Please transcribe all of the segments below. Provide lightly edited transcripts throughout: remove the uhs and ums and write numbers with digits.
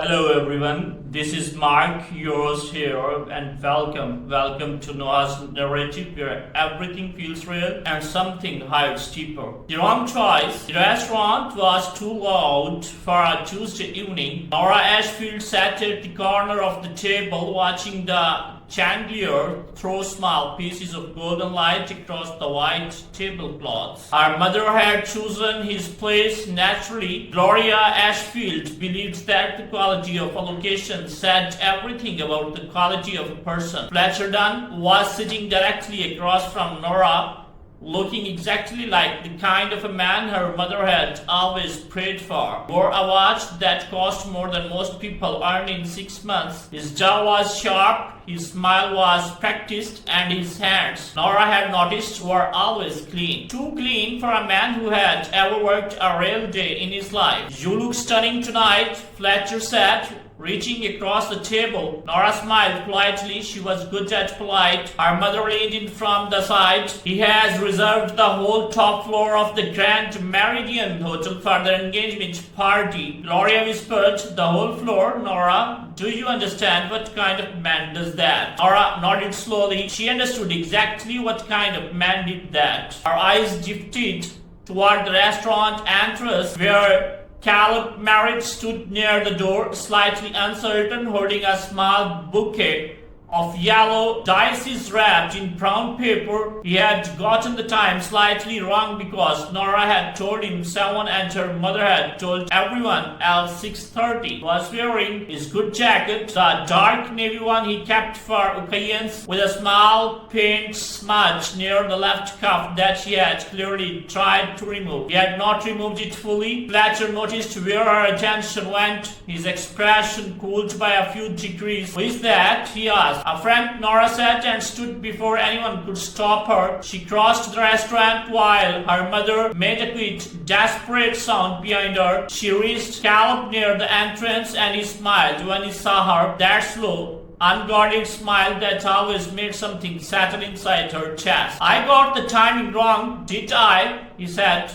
Hello everyone, this is Mark, your host here, and welcome to Noah's narrative where everything feels real and something hides deeper. The wrong choice. The restaurant was too loud for a Tuesday evening. Nora Ashfield sat at the corner of the table watching the chandelier throw small pieces of golden light across the white tablecloths. Her mother had chosen his place naturally. Gloria Ashfield believed that the quality of a location said everything about the quality of a person. Fletcher Dunn was sitting directly across from Nora, looking exactly like the kind of a man her mother had always prayed for. He wore a watch that cost more than most people earn in 6 months. His jaw was sharp, his smile was practiced, and his hands, Nora had noticed, were always clean. Too clean for a man who had ever worked a real day in his life. "You look stunning tonight," Fletcher said, reaching across the table. Nora smiled politely. She was good at polite. Her mother leaned in from the side. "He has reserved the whole top floor of the Grand Meridian Hotel for their engagement party." Gloria whispered, "The whole floor, Nora? Do you understand what kind of man does that?" Nora nodded slowly. She understood exactly what kind of man did that. Her eyes drifted toward the restaurant entrance where Caleb Merritt stood near the door, slightly uncertain, holding a small bouquet of yellow daisies wrapped in brown paper. He had gotten the time slightly wrong because Nora had told him 7 and her mother had told everyone else 6:30. He was wearing his good jacket, the dark navy one he kept for occasions, with a small paint smudge near the left cuff that he had clearly tried to remove. He had not removed it fully. Fletcher noticed where her attention went. His expression cooled by a few degrees. "Who is that?" he asked. "A friend," Nora said, and stood before anyone could stop her. She crossed the restaurant while her mother made a quick, desperate sound behind her. She reached Caleb near the entrance and he smiled when he saw her. That slow, unguarded smile that always made something settle inside her chest. "I got the timing wrong, did I?" he said.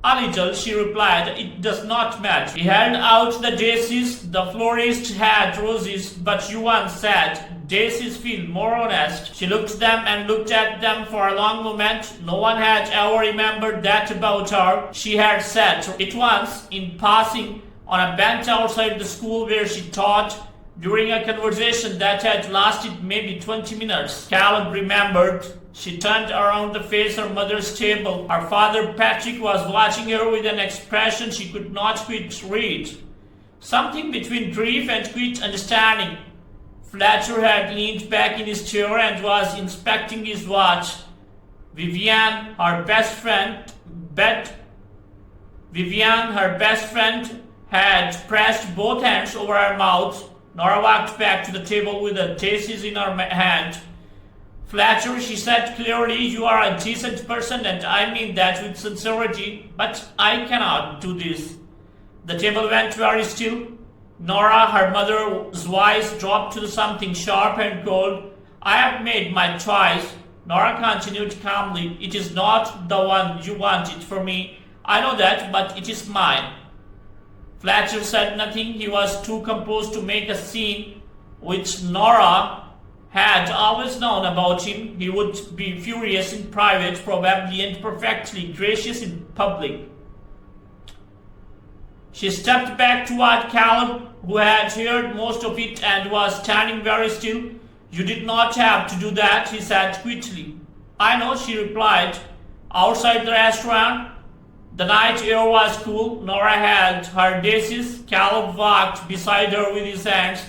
"A little," she replied. "It does not matter." He held out the daisies. "The florist had roses, but you once said daisies feel more honest." She looked at them for a long moment. No one had ever remembered that about her. She had said it once, in passing, on a bench outside the school where she taught, during a conversation that had lasted maybe 20 minutes. Caleb remembered. She turned around to face her mother's table. Her father, Patrick, was watching her with an expression she could not quite read. Something between grief and quick understanding. Fletcher had leaned back in his chair and was inspecting his watch. Vivian, her best friend, had pressed both hands over her mouth. Nora walked back to the table with the daisies in her hand. "Fletcher," she said clearly, "you are a decent person and I mean that with sincerity, but I cannot do this." The table went very still. Nora, her mother's voice dropped to something sharp and cold. "I have made my choice," Nora continued calmly. "It is not the one you wanted for me. I know that, but it is mine." Fletcher said nothing. He was too composed to make a scene, which Nora had always known about him. He would be furious in private, probably, and perfectly gracious in public. She stepped back toward Caleb, who had heard most of it and was standing very still. "You did not have to do that," he said quickly. "I know," she replied. Outside the restaurant, the night air was cool. Nora held her daisies. Caleb walked beside her with his hands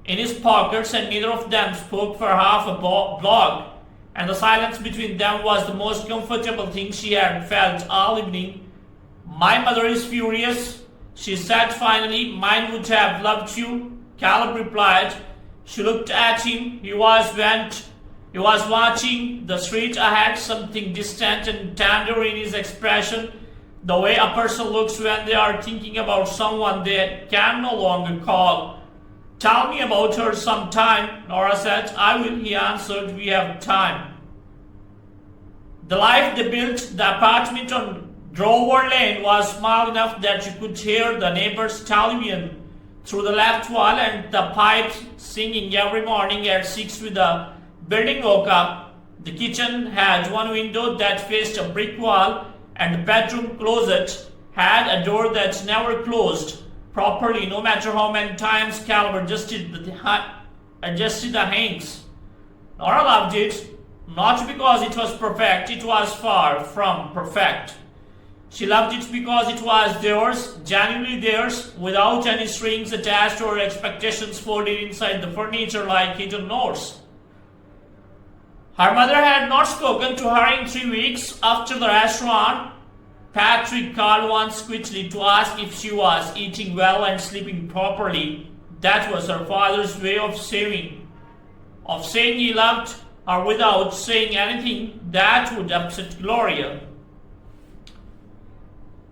in his pockets, and neither of them spoke for half a block. And the silence between them was the most comfortable thing she had felt all evening. "My mother is furious," she said finally. "Mine would have loved you," Caleb replied. She looked at him. He was watching the street ahead, something distant and tender in his expression, the way a person looks when they are thinking about someone they can no longer call. "Tell me about her sometime," Nora said. "I will," he answered. "We have time." The life they built, the apartment on Drover Lane, was small enough that you could hear the neighbor's television through the left wall, and the pipes singing every morning at 6 with the building woke up. The kitchen had one window that faced a brick wall, and the bedroom closet had a door that never closed properly, no matter how many times Caleb adjusted the hinges. Nora loved it, not because it was perfect, it was far from perfect. She loved it because it was theirs, genuinely theirs, without any strings attached or expectations folded inside the furniture like hidden notes. Her mother had not spoken to her in 3 weeks. After the restaurant, Patrick called once quickly to ask if she was eating well and sleeping properly. That was her father's way of saying he loved her without saying anything that would upset Gloria.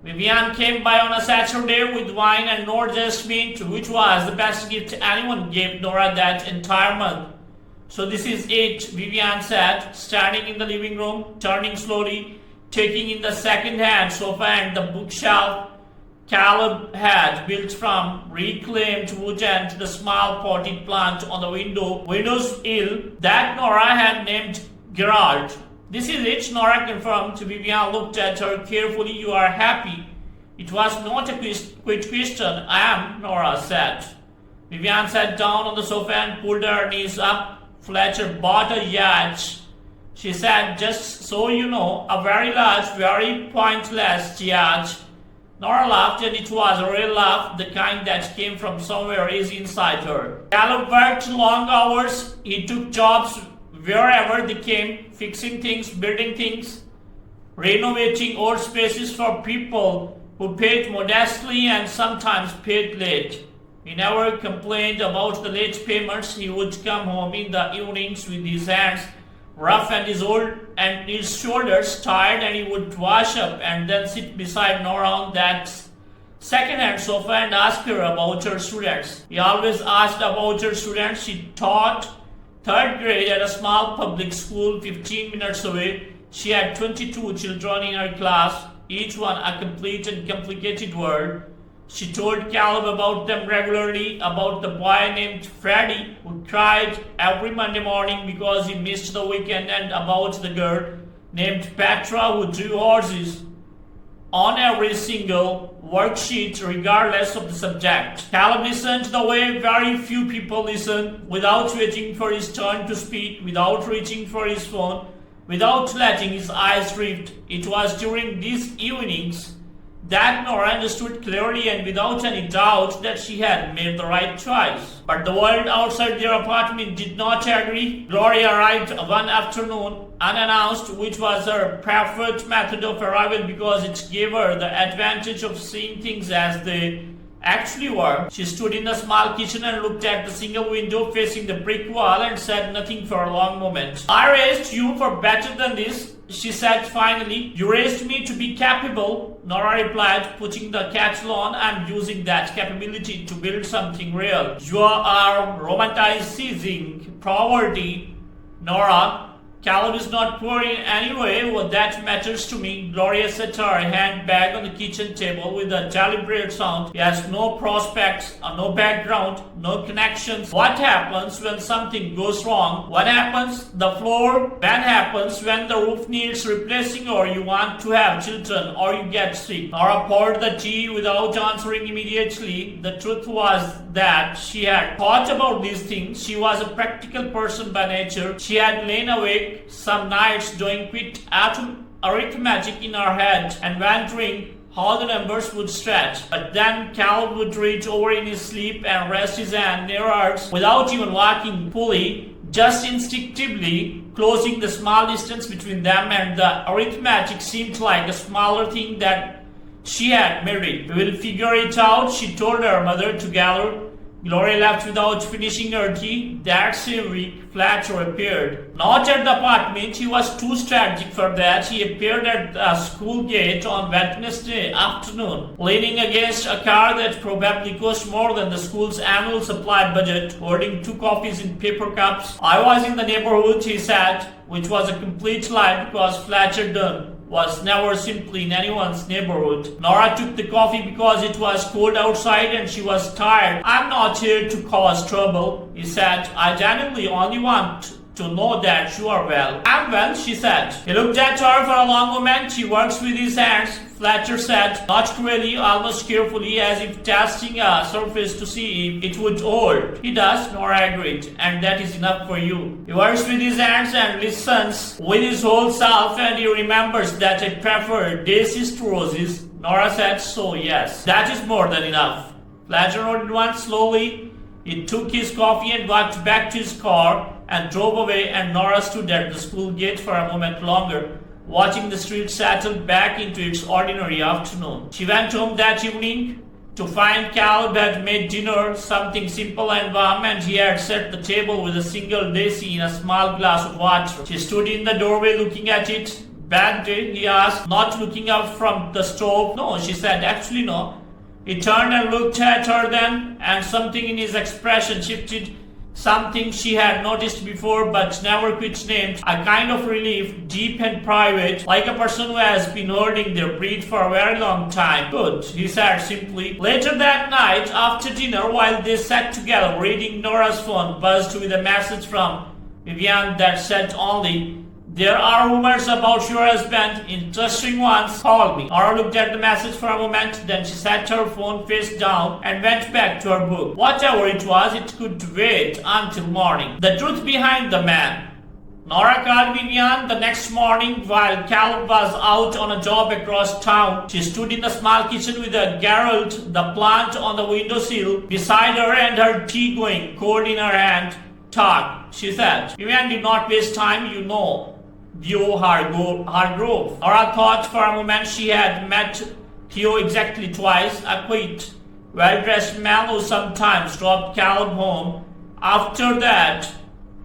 Vivian came by on a Saturday with wine and no jasmine, which was the best gift anyone gave Nora that entire month. So this is it, Vivian said, standing in the living room, turning slowly, taking in the second-hand sofa and the bookshelf Caleb had built from reclaimed wood and the small potted plant on the windowsill that Nora had named Gerald. This is it, Nora confirmed. Vivian looked at her carefully. You are happy? It was not a quick question. I am, Nora said. Vivian sat down on the sofa and pulled her knees up. Fletcher bought a yacht. She said, just so you know, a very large, very pointless yacht. Nora laughed, and it was a real laugh, the kind that came from somewhere easy inside her. Caleb worked long hours. He took jobs wherever they came, fixing things, building things, renovating old spaces for people who paid modestly and sometimes paid late. He never complained about the late payments. He would come home in the evenings with his hands rough and his shoulders tired, and he would wash up and then sit beside Nora on that second-hand sofa and ask her about her students. He always asked about her students. She taught third grade at a small public school 15 minutes away. She had 22 children in her class, each one a complete and complicated world. She told Caleb about them regularly, about the boy named Freddie who cried every Monday morning because he missed the weekend, and about the girl named Petra who drew horses on every single worksheet regardless of the subject. Caleb listened the way very few people listen, without waiting for his turn to speak, without reaching for his phone, without letting his eyes drift. It was during these evenings that Nora understood clearly and without any doubt that she had made the right choice. But the world outside their apartment did not agree. Gloria arrived one afternoon unannounced, which was her preferred method of arrival because it gave her the advantage of seeing things as they actually were. She stood in the small kitchen and looked at the single window facing the brick wall and said nothing for a long moment. I raised you for better than this, she said finally. You raised me to be capable, Nora replied, putting the kettle on and using that capability to build something real. You are romanticizing poverty, Nora. Caleb is not poor in any way. What that matters to me. Gloria set her hand back on the kitchen table with a deliberate sound. He has no prospects, no background, no connections. What happens when something goes wrong? What happens the floor? When happens when the roof needs replacing, or you want to have children, or you get sick? Nora poured the tea without answering immediately. The truth was that she had thought about these things. She was a practical person by nature. She had lain awake some nights doing quick arithmetic in her head and wondering how the numbers would stretch. But then Caleb would reach over in his sleep and rest his hand near hers without even walking fully, just instinctively closing the small distance between them, and the arithmetic seemed like a smaller thing that she had made it. We will figure it out, she told her mother together. Gloria left without finishing her tea. That same week, Fletcher appeared. Not at the apartment, he was too strategic for that. He appeared at the school gate on Wednesday afternoon, leaning against a car that probably cost more than the school's annual supply budget, holding 2 coffees in paper cups. I was in the neighborhood, he said, which was a complete lie because Fletcher done was never simply in anyone's neighborhood. Nora took the coffee because it was cold outside and she was tired. I'm not here to cause trouble, he said. I genuinely only want to know that you are well. I'm well, she said. He looked at her for a long moment. He works with his hands, Fletcher said, not cruelly, almost carefully, as if testing a surface to see if it would hold. He does, Nora agreed, and that is enough for you. He works with his hands and listens with his whole self, and he remembers that I prefer daisies to roses. Nora said, so yes, that is more than enough. Fletcher nodded once slowly. He took his coffee and walked back to his car and drove away, and Nora stood at the school gate for a moment longer, watching the street settle back into its ordinary afternoon. She went home that evening to find Caleb had made dinner, something simple and warm, and he had set the table with a single daisy in a small glass of water. She stood in the doorway looking at it. Bad day, he asked, not looking up from the stove. No, she said, actually no. He turned and looked at her then, and something in his expression shifted. Something she had noticed before but never quite named, a kind of relief, deep and private, like a person who has been holding their breath for a very long time. Good, he said simply. Later that night, after dinner, while they sat together reading, Nora's phone buzzed with a message from Vivian that said only, there are rumors about your husband, interesting ones, call me. Nora looked at the message for a moment, then she set her phone face down and went back to her book. Whatever it was, it could wait until morning. The truth behind the man. Nora called Vivian the next morning while Caleb was out on a job across town. She stood in the small kitchen with a Geralt, the plant on the windowsill, beside her and her tea going cold in her hand. Talk, she said. Vivian did not waste time, you know. Theo Hargrove. Nora thought for a moment she had met Theo exactly twice, a quaint, well-dressed man who sometimes dropped Caleb home. After that,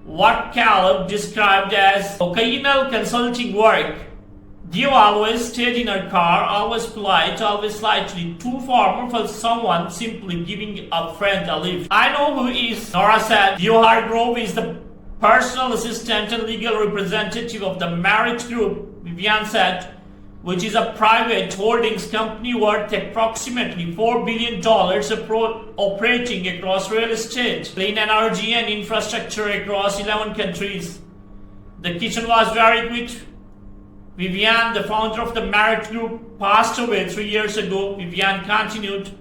what Caleb described as occasional consulting work. Theo always stayed in her car, always polite, always slightly too formal for someone simply giving a friend a lift. I know who he is, Nora said. Theo Hargrove is the personal assistant and legal representative of the Marriott Group, Vivian said, which is a private holdings company worth approximately $4 billion operating across real estate, clean energy and infrastructure across 11 countries. The kitchen was very quick. Vivian, the founder of the Marriott Group, passed away 3 years ago. Vivian continued.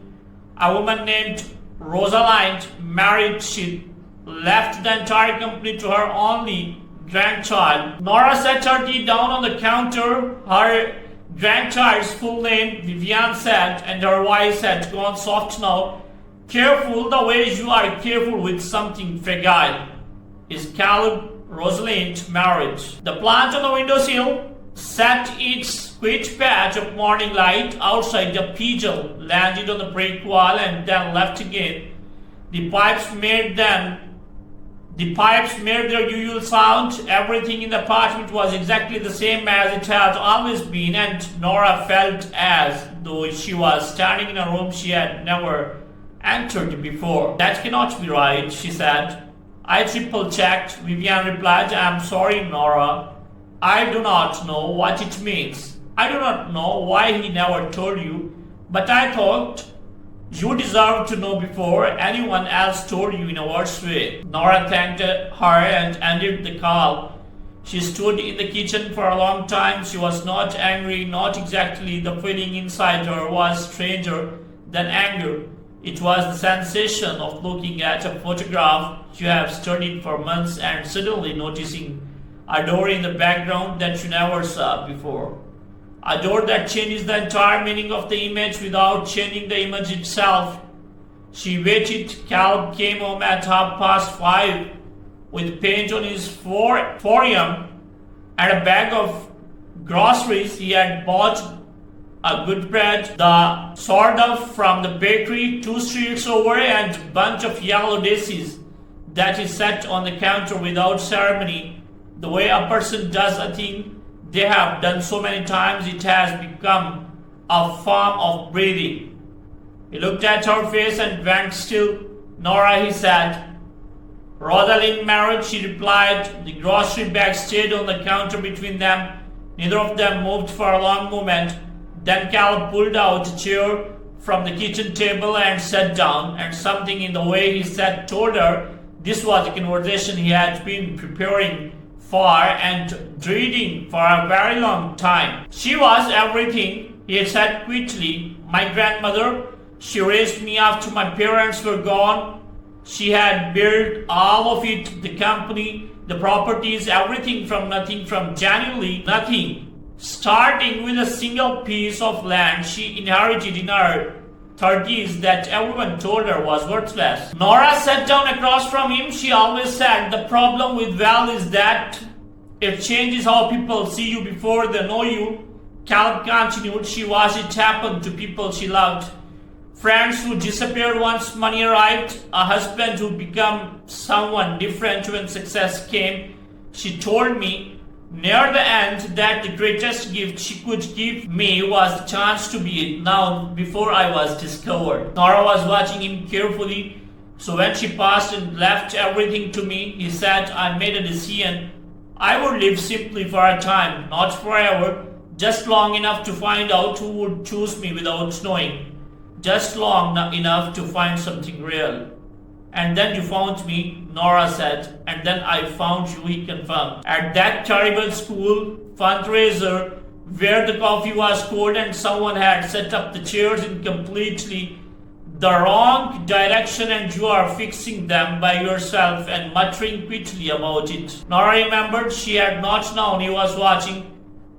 A woman named Rosalind married. She left the entire company to her only grandchild. Nora set her tea down on the counter. Her grandchild's full name, Vivian said, and her voice had gone soft now. Careful the way you are careful with something fragile. Is Caleb Rosalind married? The plant on the windowsill set its quiet patch of morning light outside. The pigeon landed on the brick wall and then left again. The pipes made their usual sound. Everything in the apartment was exactly the same as it had always been, and Nora felt as though she was standing in a room she had never entered before. That cannot be right, she said. I triple-checked, Vivian replied. I am sorry, Nora. I do not know what it means. I do not know why he never told you, but I thought you deserve to know before anyone else told you in a worse way. Nora thanked her and ended the call. She stood in the kitchen for a long time. She was not angry, not exactly. The feeling inside her was stranger than anger. It was the sensation of looking at a photograph you have studied for months and suddenly noticing a door in the background that you never saw before. A door that changes the entire meaning of the image without changing the image itself. She waited. Caleb came home at 5:30 with paint on his forearm and a bag of groceries. He had bought a good bread, the sort of from the bakery 2 streets over, and a bunch of yellow daisies that he set on the counter without ceremony. The way a person does a thing they have done so many times, it has become a form of breathing. He looked at her face and went still. Nora, he said. Rosalind married, she replied. The grocery bag stayed on the counter between them. Neither of them moved for a long moment. Then Caleb pulled out a chair from the kitchen table and sat down, and something in the way he sat told her this was a conversation he had been preparing for and dreading for a very long time. She was everything, he said quickly. My grandmother, she raised me after my parents were gone. She had built all of it, the company, the properties, everything from nothing, from genuinely nothing. Starting with a single piece of land she inherited in her 30s that everyone told her was worthless. Nora sat down across from him. She always said the problem with wealth is that it changes how people see you before they know you. Caleb continued. She watched it happen to people she loved. Friends who disappeared once money arrived, a husband who became someone different when success came. She told me near the end that the greatest gift she could give me was the chance to be known before I was discovered. Nora was watching him carefully, so when she passed and left everything to me, he said, I made a decision. I would live simply for a time, not forever, just long enough to find out who would choose me without knowing. Just long enough to find something real. And then you found me, Nora said, and then I found you, he confirmed. At that terrible school fundraiser where the coffee was cold and someone had set up the chairs in completely the wrong direction and you are fixing them by yourself and muttering quickly about it. Nora remembered she had not known he was watching.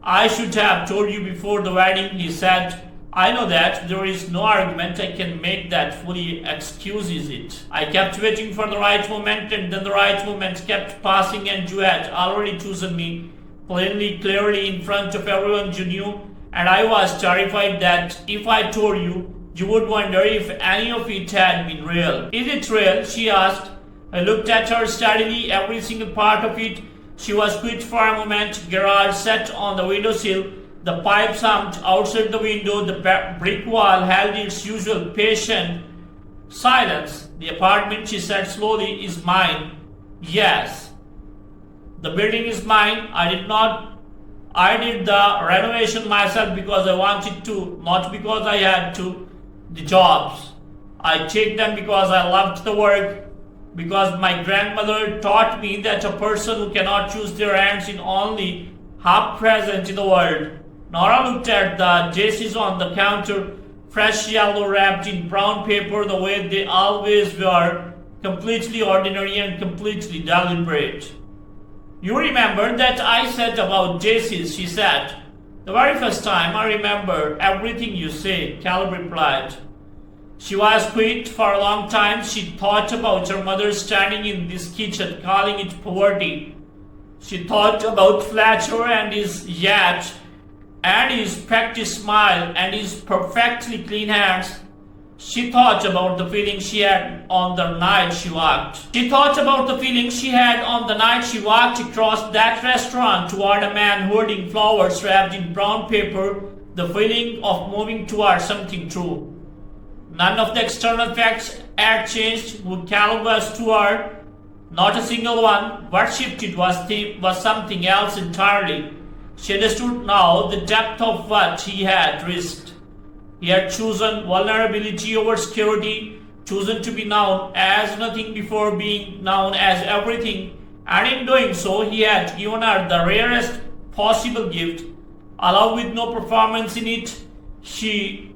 I should have told you before the wedding, he said. I know that there is no argument I can make that fully excuses it. I kept waiting for the right moment and then the right moment kept passing and you had already chosen me plainly, clearly in front of everyone you knew, and I was terrified that if I told you, you would wonder if any of it had been real. Is it real? She asked. I looked at her steadily, every single part of it. She was quiet for a moment. Gerard sat on the windowsill. The pipes hummed outside the window. The brick wall held its usual patient silence. The apartment, she said slowly, is mine. Yes. The building is mine. I did the renovation myself because I wanted to, not because I had to. The jobs, I take them because I loved the work, because my grandmother taught me that a person who cannot choose their hands is only half present in the world. Nora looked at the daisies on the counter, fresh yellow wrapped in brown paper the way they always were, completely ordinary and completely deliberate. You remember that I said about daisies, she said. The very first time I remember everything you say, Caleb replied. She was quiet for a long time. She thought about her mother standing in this kitchen, calling it poverty. She thought about Fletcher and his yacht, and his practiced smile, and his perfectly clean hands. She thought about the feeling she had on the night she walked. She thought about the feeling she had on the night she walked across that restaurant toward a man holding flowers wrapped in brown paper, the feeling of moving toward something true. None of the external facts had changed who Caleb was toward, not a single one. What shifted was something else entirely. She understood now the depth of what he had risked. He had chosen vulnerability over security, chosen to be known as nothing before being known as everything, and in doing so he had given her the rarest possible gift, along with no performance in it. She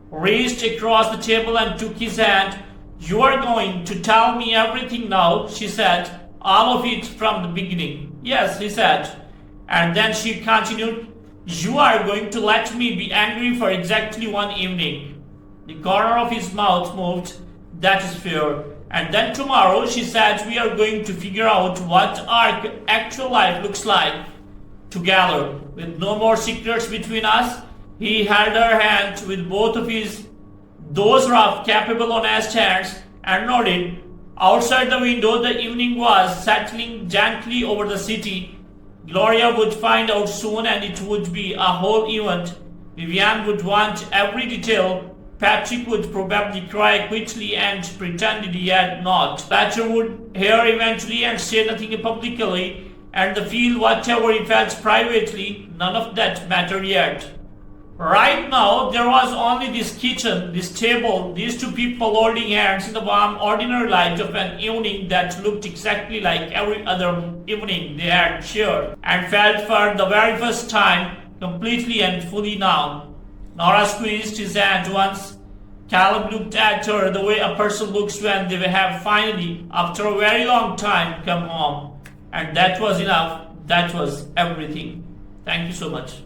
reached across the table and took his hand. You are going to tell me everything now, she said, all of it from the beginning. Yes, he said. And then she continued, you are going to let me be angry for exactly one evening. The corner of his mouth moved. That is fair. And then tomorrow, she said, we are going to figure out what our actual life looks like together, with no more secrets between us. He held her hand with both of those rough, capable, honest hands, and nodded. Outside the window, the evening was settling gently over the city. Gloria would find out soon, and it would be a whole event. Vivian would want every detail. Patrick would probably cry quickly and pretend he had not. Thatcher would hear eventually and say nothing publicly. and the feel whatever he felt privately, none of that mattered yet. Right now, there was only this kitchen, this table, these two people holding hands in the warm, ordinary light of an evening that looked exactly like every other evening they had shared, and felt for the very first time completely and fully now. Nora squeezed his hand once. Caleb looked at her the way a person looks when they have finally, after a very long time, come home. And that was enough. That was everything. Thank you so much.